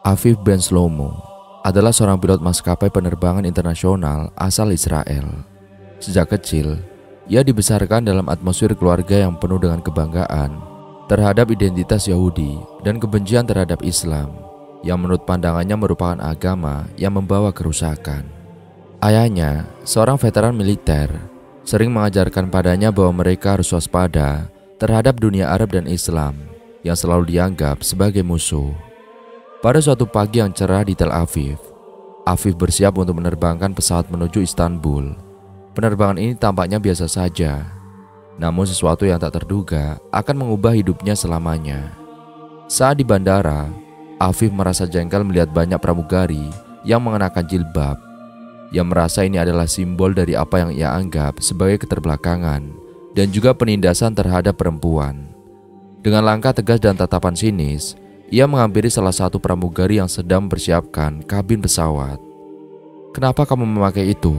Afif Ben Shlomo adalah seorang pilot maskapai penerbangan internasional asal Israel. Sejak kecil, ia dibesarkan dalam atmosfer keluarga yang penuh dengan kebanggaan terhadap identitas Yahudi dan kebencian terhadap Islam, yang menurut pandangannya merupakan agama yang membawa kerusakan. Ayahnya, seorang veteran militer, sering mengajarkan padanya bahwa mereka harus waspada terhadap dunia Arab dan Islam yang selalu dianggap sebagai musuh. Pada suatu pagi yang cerah di Tel Aviv, Afif bersiap untuk menerbangkan pesawat menuju Istanbul. Penerbangan ini tampaknya biasa saja, namun sesuatu yang tak terduga akan mengubah hidupnya selamanya. Saat di bandara, Afif merasa jengkel melihat banyak pramugari yang mengenakan jilbab. Ia merasa ini adalah simbol dari apa yang ia anggap sebagai keterbelakangan dan juga penindasan terhadap perempuan. Dengan langkah tegas dan tatapan sinis, ia menghampiri salah satu pramugari yang sedang mempersiapkan kabin pesawat. "Kenapa kamu memakai itu?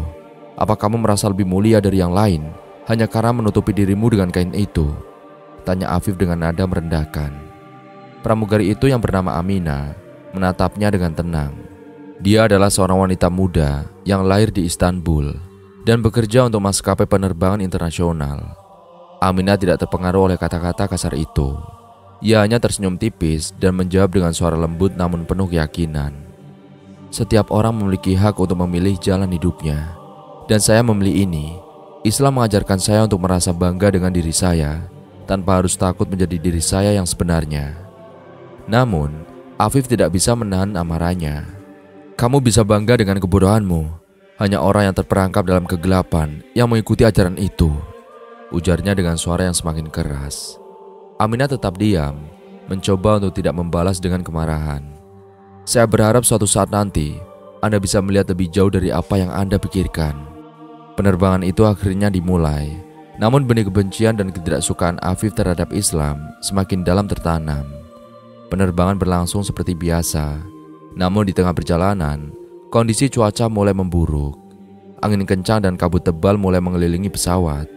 Apa kamu merasa lebih mulia dari yang lain hanya karena menutupi dirimu dengan kain itu?" tanya Afif dengan nada merendahkan. Pramugari itu yang bernama Amina menatapnya dengan tenang. Dia adalah seorang wanita muda yang lahir di Istanbul dan bekerja untuk maskapai penerbangan internasional. Amina tidak terpengaruh oleh kata-kata kasar itu. Ia hanya tersenyum tipis dan menjawab dengan suara lembut namun penuh keyakinan. "Setiap orang memiliki hak untuk memilih jalan hidupnya, dan saya memilih ini. Islam mengajarkan saya untuk merasa bangga dengan diri saya, tanpa harus takut menjadi diri saya yang sebenarnya." Namun, Afif tidak bisa menahan amarahnya. "Kamu bisa bangga dengan kebodohanmu. Hanya orang yang terperangkap dalam kegelapan yang mengikuti ajaran itu," ujarnya dengan suara yang semakin keras. Amina tetap diam, mencoba untuk tidak membalas dengan kemarahan. "Saya berharap suatu saat nanti Anda bisa melihat lebih jauh dari apa yang Anda pikirkan." Penerbangan itu akhirnya dimulai, namun benih kebencian dan ketidaksukaan Afif terhadap Islam semakin dalam tertanam. Penerbangan berlangsung seperti biasa, namun di tengah perjalanan, kondisi cuaca mulai memburuk. Angin kencang dan kabut tebal mulai mengelilingi pesawat,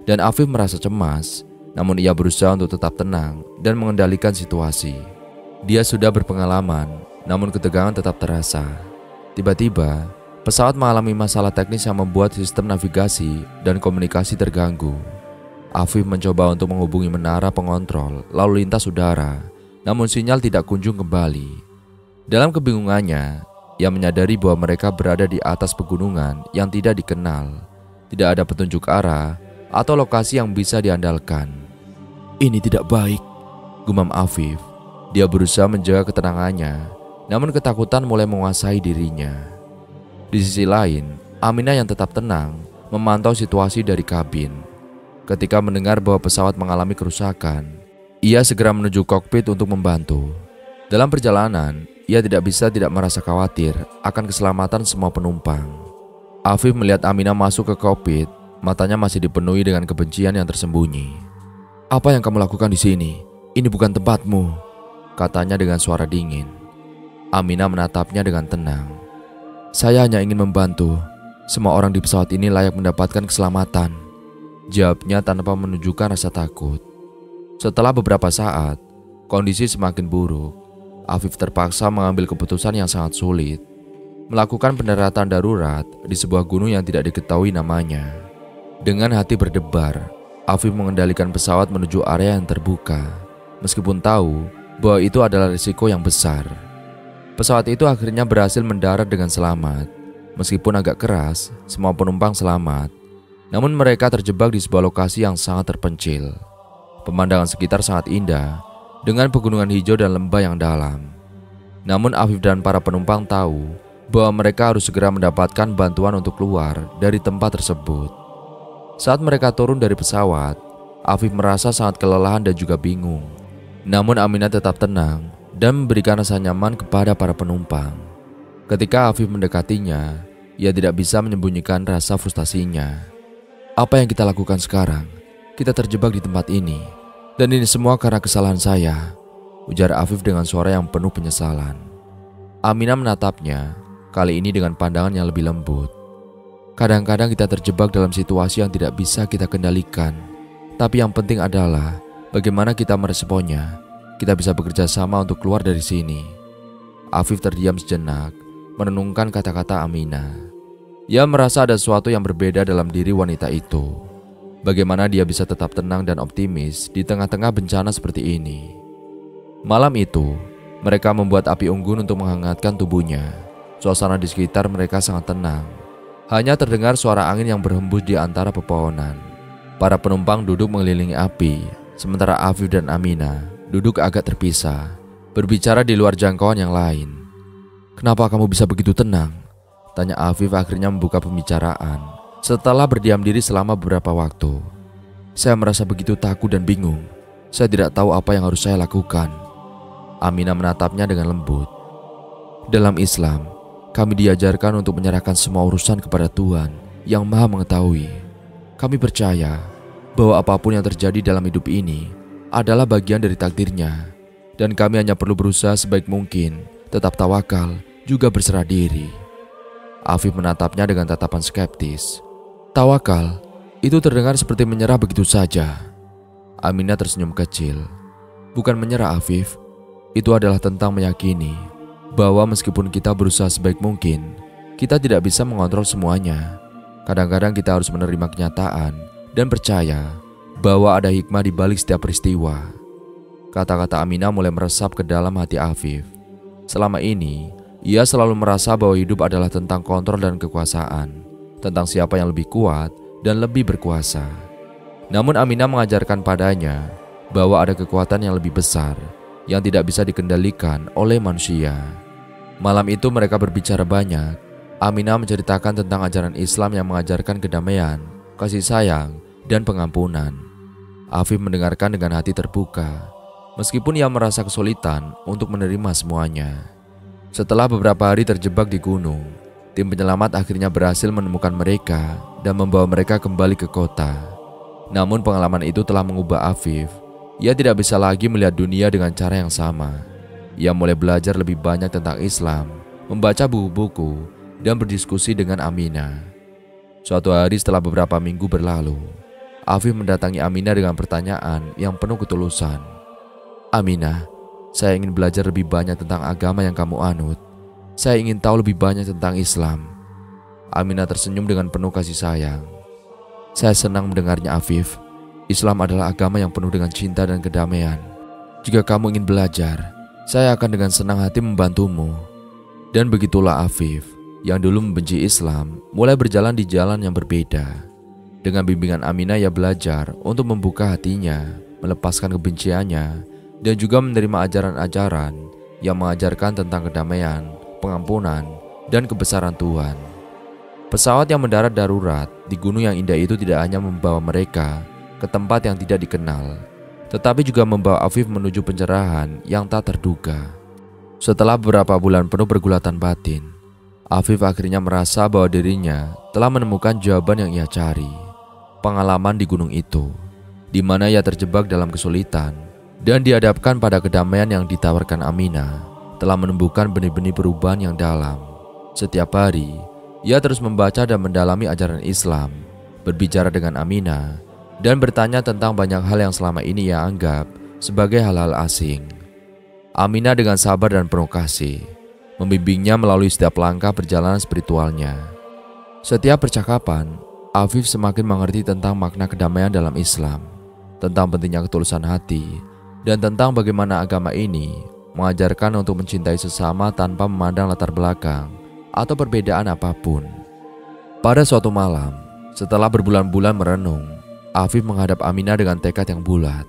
dan Afif merasa cemas. Namun ia berusaha untuk tetap tenang dan mengendalikan situasi. Dia sudah berpengalaman, namun ketegangan tetap terasa. Tiba-tiba, pesawat mengalami masalah teknis yang membuat sistem navigasi dan komunikasi terganggu. Afif mencoba untuk menghubungi menara pengontrol lalu lintas udara, namun sinyal tidak kunjung kembali. Dalam kebingungannya, ia menyadari bahwa mereka berada di atas pegunungan yang tidak dikenal. Tidak ada petunjuk arah atau lokasi yang bisa diandalkan. "Ini tidak baik," gumam Afif. Dia berusaha menjaga ketenangannya, namun ketakutan mulai menguasai dirinya. Di sisi lain, Amina yang tetap tenang memantau situasi dari kabin. Ketika mendengar bahwa pesawat mengalami kerusakan, ia segera menuju kokpit untuk membantu. Dalam perjalanan, ia tidak merasa khawatir akan keselamatan semua penumpang. Afif melihat Amina masuk ke kokpit. Matanya masih dipenuhi dengan kebencian yang tersembunyi. "Apa yang kamu lakukan di sini? Ini bukan tempatmu," katanya dengan suara dingin. Amina menatapnya dengan tenang. "Saya hanya ingin membantu. Semua orang di pesawat ini layak mendapatkan keselamatan," jawabnya tanpa menunjukkan rasa takut. Setelah beberapa saat, kondisi semakin buruk. Afif terpaksa mengambil keputusan yang sangat sulit. Melakukan pendaratan darurat di sebuah gunung yang tidak diketahui namanya. Dengan hati berdebar, Afif mengendalikan pesawat menuju area yang terbuka, meskipun tahu bahwa itu adalah risiko yang besar. Pesawat itu akhirnya berhasil mendarat dengan selamat. Meskipun agak keras, semua penumpang selamat. Namun mereka terjebak di sebuah lokasi yang sangat terpencil. Pemandangan sekitar sangat indah, dengan pegunungan hijau dan lembah yang dalam. Namun Afif dan para penumpang tahu bahwa mereka harus segera mendapatkan bantuan untuk keluar dari tempat tersebut. Saat mereka turun dari pesawat, Afif merasa sangat kelelahan dan juga bingung. Namun Amina tetap tenang dan memberikan rasa nyaman kepada para penumpang. Ketika Afif mendekatinya, ia tidak bisa menyembunyikan rasa frustasinya. "Apa yang kita lakukan sekarang? Kita terjebak di tempat ini, dan ini semua karena kesalahan saya," ujar Afif dengan suara yang penuh penyesalan. Amina menatapnya, kali ini dengan pandangan yang lebih lembut. "Kadang-kadang kita terjebak dalam situasi yang tidak bisa kita kendalikan. Tapi yang penting adalah bagaimana kita meresponnya. Kita bisa bekerja sama untuk keluar dari sini." Afif terdiam sejenak, merenungkan kata-kata Aminah. Ia merasa ada sesuatu yang berbeda dalam diri wanita itu. Bagaimana dia bisa tetap tenang dan optimis di tengah-tengah bencana seperti ini? Malam itu, mereka membuat api unggun untuk menghangatkan tubuhnya. Suasana di sekitar mereka sangat tenang. Hanya terdengar suara angin yang berhembus di antara pepohonan. Para penumpang duduk mengelilingi api, sementara Afif dan Aminah duduk agak terpisah, berbicara di luar jangkauan yang lain. "Kenapa kamu bisa begitu tenang?" tanya Afif akhirnya membuka pembicaraan setelah berdiam diri selama beberapa waktu. "Saya merasa begitu takut dan bingung. Saya tidak tahu apa yang harus saya lakukan." Aminah menatapnya dengan lembut. "Dalam Islam, kami diajarkan untuk menyerahkan semua urusan kepada Tuhan yang Maha Mengetahui. Kami percaya bahwa apapun yang terjadi dalam hidup ini adalah bagian dari takdirnya, dan kami hanya perlu berusaha sebaik mungkin, tetap tawakal, juga berserah diri." Afif menatapnya dengan tatapan skeptis. "Tawakal, itu terdengar seperti menyerah begitu saja." Aminah tersenyum kecil. "Bukan menyerah, Afif. Itu adalah tentang meyakini bahwa meskipun kita berusaha sebaik mungkin, kita tidak bisa mengontrol semuanya. Kadang-kadang kita harus menerima kenyataan dan percaya bahwa ada hikmah di balik setiap peristiwa." Kata-kata Aminah mulai meresap ke dalam hati Afif. Selama ini, ia selalu merasa bahwa hidup adalah tentang kontrol dan kekuasaan, tentang siapa yang lebih kuat dan lebih berkuasa. Namun Aminah mengajarkan padanya bahwa ada kekuatan yang lebih besar, yang tidak bisa dikendalikan oleh manusia. Malam itu mereka berbicara banyak. Aminah menceritakan tentang ajaran Islam yang mengajarkan kedamaian, kasih sayang, dan pengampunan. Afif mendengarkan dengan hati terbuka, meskipun ia merasa kesulitan untuk menerima semuanya. Setelah beberapa hari terjebak di gunung, tim penyelamat akhirnya berhasil menemukan mereka dan membawa mereka kembali ke kota. Namun pengalaman itu telah mengubah Afif. Ia tidak bisa lagi melihat dunia dengan cara yang sama. Ia mulai belajar lebih banyak tentang Islam, membaca buku-buku, dan berdiskusi dengan Aminah. Suatu hari setelah beberapa minggu berlalu, Afif mendatangi Aminah dengan pertanyaan yang penuh ketulusan. "Aminah, saya ingin belajar lebih banyak tentang agama yang kamu anut. Saya ingin tahu lebih banyak tentang Islam." Aminah tersenyum dengan penuh kasih sayang. "Saya senang mendengarnya, Afif. Islam adalah agama yang penuh dengan cinta dan kedamaian. Jika kamu ingin belajar, saya akan dengan senang hati membantumu." Dan begitulah Afif, yang dulu membenci Islam, mulai berjalan di jalan yang berbeda. Dengan bimbingan Aminah, ia belajar untuk membuka hatinya, melepaskan kebenciannya, dan juga menerima ajaran-ajaran yang mengajarkan tentang kedamaian, pengampunan, dan kebesaran Tuhan. Pesawat yang mendarat darurat di gunung yang indah itu tidak hanya membawa mereka ke tempat yang tidak dikenal, tetapi juga membawa Afif menuju pencerahan yang tak terduga. Setelah beberapa bulan penuh pergulatan batin, Afif akhirnya merasa bahwa dirinya telah menemukan jawaban yang ia cari. Pengalaman di gunung itu, di mana ia terjebak dalam kesulitan dan dihadapkan pada kedamaian yang ditawarkan Aminah, telah menumbuhkan benih-benih perubahan yang dalam. Setiap hari, ia terus membaca dan mendalami ajaran Islam, berbicara dengan Aminah, dan bertanya tentang banyak hal yang selama ini ia anggap sebagai hal-hal asing. Aminah dengan sabar dan penuh kasih membimbingnya melalui setiap langkah perjalanan spiritualnya. Setiap percakapan, Afif semakin mengerti tentang makna kedamaian dalam Islam, tentang pentingnya ketulusan hati, dan tentang bagaimana agama ini mengajarkan untuk mencintai sesama tanpa memandang latar belakang atau perbedaan apapun. Pada suatu malam, setelah berbulan-bulan merenung, Afif menghadap Aminah dengan tekad yang bulat.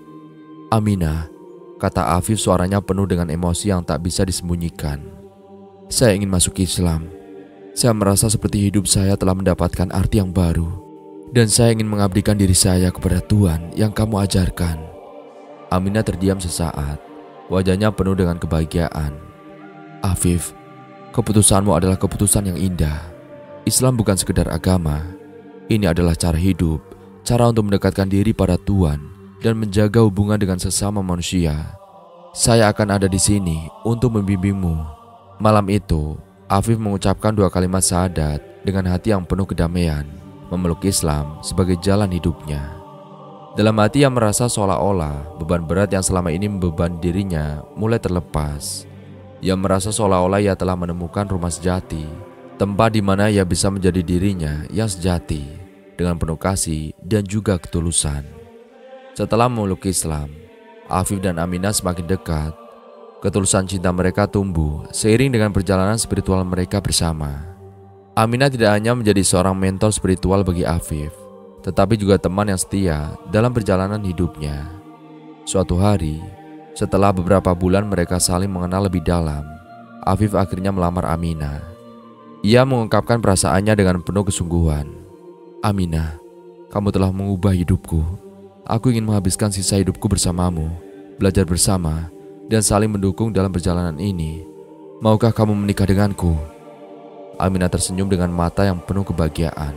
"Aminah," kata Afif, suaranya penuh dengan emosi yang tak bisa disembunyikan. "Saya ingin masuk Islam. Saya merasa seperti hidup saya telah mendapatkan arti yang baru, dan saya ingin mengabdikan diri saya kepada Tuhan yang kamu ajarkan." Aminah terdiam sesaat, wajahnya penuh dengan kebahagiaan. "Afif, keputusanmu adalah keputusan yang indah. Islam bukan sekedar agama. Ini adalah cara hidup, cara untuk mendekatkan diri pada Tuhan dan menjaga hubungan dengan sesama manusia. Saya akan ada di sini untuk membimbingmu." Malam itu, Afif mengucapkan 2 kalimat syahadat dengan hati yang penuh kedamaian, memeluk Islam sebagai jalan hidupnya. Dalam hati ia merasa seolah-olah beban berat yang selama ini membebani dirinya mulai terlepas. Ia merasa seolah-olah ia telah menemukan rumah sejati, tempat di mana ia bisa menjadi dirinya yang sejati, dengan penuh kasih dan juga ketulusan. Setelah memeluk Islam, Afif dan Aminah semakin dekat. Ketulusan cinta mereka tumbuh seiring dengan perjalanan spiritual mereka bersama. Aminah tidak hanya menjadi seorang mentor spiritual bagi Afif, tetapi juga teman yang setia dalam perjalanan hidupnya. Suatu hari, setelah beberapa bulan mereka saling mengenal lebih dalam, Afif akhirnya melamar Aminah. Ia mengungkapkan perasaannya dengan penuh kesungguhan. "Aminah, kamu telah mengubah hidupku. Aku ingin menghabiskan sisa hidupku bersamamu, belajar bersama, dan saling mendukung dalam perjalanan ini. Maukah kamu menikah denganku?" Aminah tersenyum dengan mata yang penuh kebahagiaan.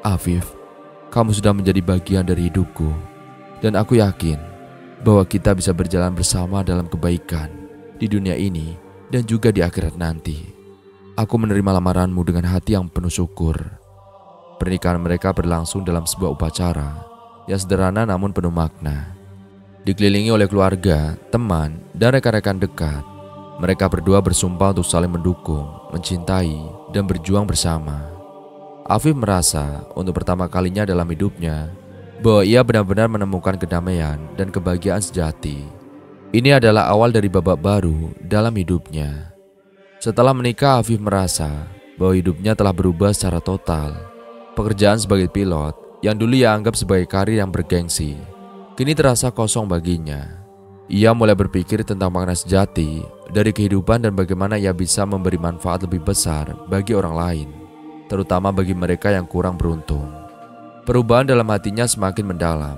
"Afif, kamu sudah menjadi bagian dari hidupku, dan aku yakin bahwa kita bisa berjalan bersama dalam kebaikan di dunia ini dan juga di akhirat nanti. Aku menerima lamaranmu dengan hati yang penuh syukur." Pernikahan mereka berlangsung dalam sebuah upacara yang sederhana namun penuh makna. Dikelilingi oleh keluarga, teman, dan rekan-rekan dekat, mereka berdua bersumpah untuk saling mendukung, mencintai, dan berjuang bersama. Afif merasa untuk pertama kalinya dalam hidupnya bahwa ia benar-benar menemukan kedamaian dan kebahagiaan sejati. Ini adalah awal dari babak baru dalam hidupnya. Setelah menikah, Afif merasa bahwa hidupnya telah berubah secara total. Pekerjaan sebagai pilot yang dulu ia anggap sebagai karir yang bergengsi, kini terasa kosong baginya. Ia mulai berpikir tentang makna sejati dari kehidupan dan bagaimana ia bisa memberi manfaat lebih besar bagi orang lain, terutama bagi mereka yang kurang beruntung. Perubahan dalam hatinya semakin mendalam.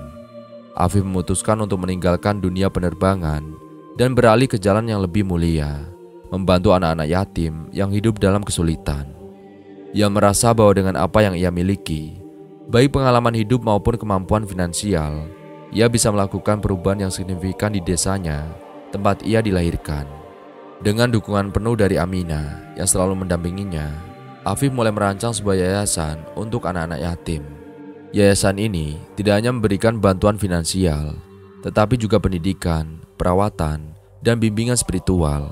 Afif memutuskan untuk meninggalkan dunia penerbangan dan beralih ke jalan yang lebih mulia, membantu anak-anak yatim yang hidup dalam kesulitan. Ia merasa bahwa dengan apa yang ia miliki, baik pengalaman hidup maupun kemampuan finansial, ia bisa melakukan perubahan yang signifikan di desanya, tempat ia dilahirkan. Dengan dukungan penuh dari Aminah yang selalu mendampinginya, Afif mulai merancang sebuah yayasan untuk anak-anak yatim. Yayasan ini tidak hanya memberikan bantuan finansial, tetapi juga pendidikan, perawatan, dan bimbingan spiritual.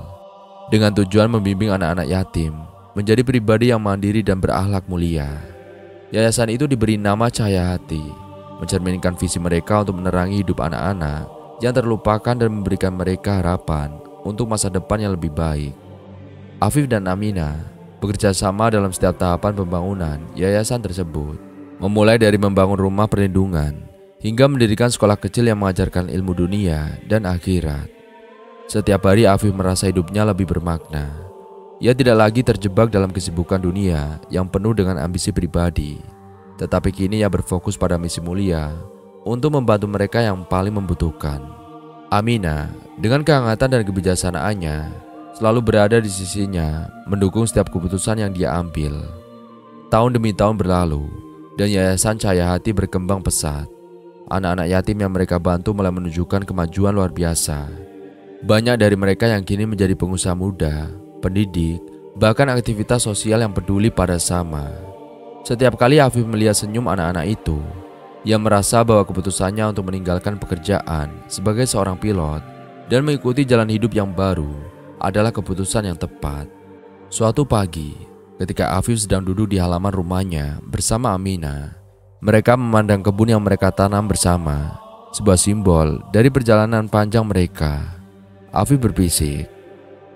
Dengan tujuan membimbing anak-anak yatim menjadi pribadi yang mandiri dan berakhlak mulia. Yayasan itu diberi nama Cahaya Hati, mencerminkan visi mereka untuk menerangi hidup anak-anak yang terlupakan dan memberikan mereka harapan untuk masa depan yang lebih baik. Afif dan Aminah bekerja sama dalam setiap tahapan pembangunan yayasan tersebut. Memulai dari membangun rumah perlindungan hingga mendirikan sekolah kecil yang mengajarkan ilmu dunia dan akhirat. Setiap hari Afif merasa hidupnya lebih bermakna. Ia tidak lagi terjebak dalam kesibukan dunia yang penuh dengan ambisi pribadi, tetapi kini ia berfokus pada misi mulia untuk membantu mereka yang paling membutuhkan. Aminah dengan kehangatan dan kebijaksanaannya selalu berada di sisinya, mendukung setiap keputusan yang dia ambil. Tahun demi tahun berlalu, dan Yayasan Cahaya Hati berkembang pesat. Anak-anak yatim yang mereka bantu mulai menunjukkan kemajuan luar biasa. Banyak dari mereka yang kini menjadi pengusaha muda, pendidik, bahkan aktivitas sosial yang peduli pada sama. Setiap kali Afif melihat senyum anak-anak itu, ia merasa bahwa keputusannya untuk meninggalkan pekerjaan sebagai seorang pilot dan mengikuti jalan hidup yang baru adalah keputusan yang tepat. Suatu pagi, ketika Afif sedang duduk di halaman rumahnya bersama Aminah, mereka memandang kebun yang mereka tanam bersama, sebuah simbol dari perjalanan panjang mereka. Afif berbisik,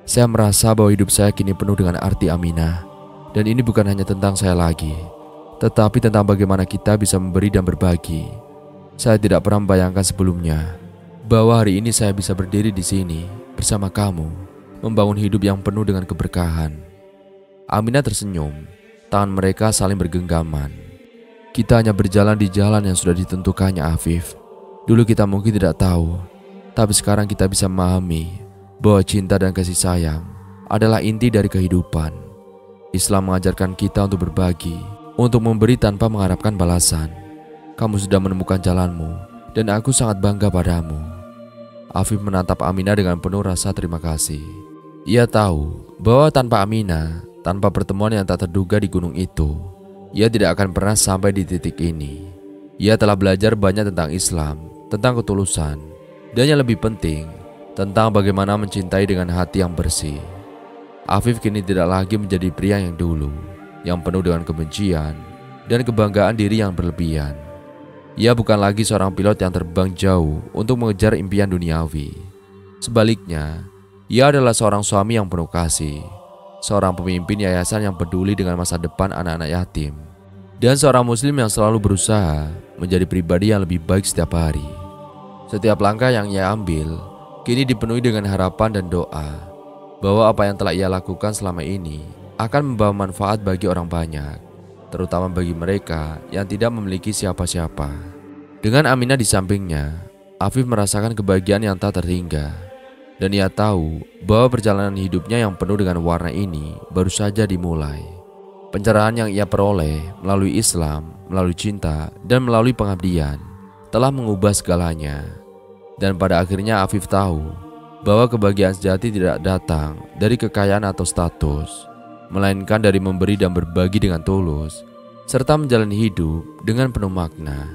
"Saya merasa bahwa hidup saya kini penuh dengan arti, Aminah. Dan ini bukan hanya tentang saya lagi, tetapi tentang bagaimana kita bisa memberi dan berbagi. Saya tidak pernah membayangkan sebelumnya bahwa hari ini saya bisa berdiri di sini bersama kamu, membangun hidup yang penuh dengan keberkahan." Aminah tersenyum, tangan mereka saling bergenggaman. "Kita hanya berjalan di jalan yang sudah ditentukannya, Afif. Dulu kita mungkin tidak tahu, tapi sekarang kita bisa memahami bahwa cinta dan kasih sayang adalah inti dari kehidupan. Islam mengajarkan kita untuk berbagi, untuk memberi tanpa mengharapkan balasan. Kamu sudah menemukan jalanmu, dan aku sangat bangga padamu." Afif menatap Aminah dengan penuh rasa terima kasih. Ia tahu bahwa tanpa Aminah, tanpa pertemuan yang tak terduga di gunung itu, ia tidak akan pernah sampai di titik ini. Ia telah belajar banyak tentang Islam, tentang ketulusan, dan yang lebih penting, tentang bagaimana mencintai dengan hati yang bersih. Afif kini tidak lagi menjadi pria yang dulu, yang penuh dengan kebencian dan kebanggaan diri yang berlebihan. Ia bukan lagi seorang pilot yang terbang jauh untuk mengejar impian duniawi. Sebaliknya, ia adalah seorang suami yang penuh kasih, seorang pemimpin yayasan yang peduli dengan masa depan anak-anak yatim, dan seorang muslim yang selalu berusaha menjadi pribadi yang lebih baik setiap hari. Setiap langkah yang ia ambil kini dipenuhi dengan harapan dan doa bahwa apa yang telah ia lakukan selama ini akan membawa manfaat bagi orang banyak, terutama bagi mereka yang tidak memiliki siapa-siapa. Dengan Aminah di sampingnya, Afif merasakan kebahagiaan yang tak terhingga. Dan ia tahu bahwa perjalanan hidupnya yang penuh dengan warna ini baru saja dimulai. Pencerahan yang ia peroleh melalui Islam, melalui cinta, dan melalui pengabdian telah mengubah segalanya. Dan pada akhirnya Afif tahu bahwa kebahagiaan sejati tidak datang dari kekayaan atau status, melainkan dari memberi dan berbagi dengan tulus, serta menjalani hidup dengan penuh makna.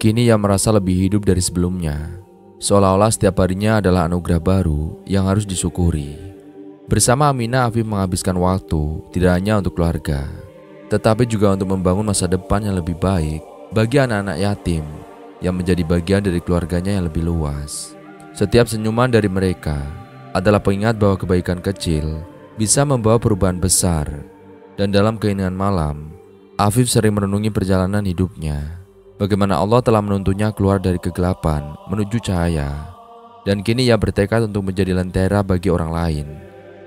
Kini ia merasa lebih hidup dari sebelumnya, seolah-olah setiap harinya adalah anugerah baru yang harus disyukuri. Bersama Aminah, Afif menghabiskan waktu tidak hanya untuk keluarga, tetapi juga untuk membangun masa depan yang lebih baik bagi anak-anak yatim yang menjadi bagian dari keluarganya yang lebih luas. Setiap senyuman dari mereka adalah pengingat bahwa kebaikan kecil bisa membawa perubahan besar. Dan dalam keheningan malam, Afif sering merenungi perjalanan hidupnya, bagaimana Allah telah menuntunnya keluar dari kegelapan menuju cahaya. Dan kini ia bertekad untuk menjadi lentera bagi orang lain.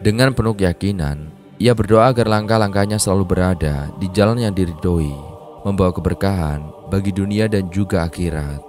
Dengan penuh keyakinan, ia berdoa agar langkah-langkahnya selalu berada di jalan yang diridhoi, membawa keberkahan bagi dunia dan juga akhirat.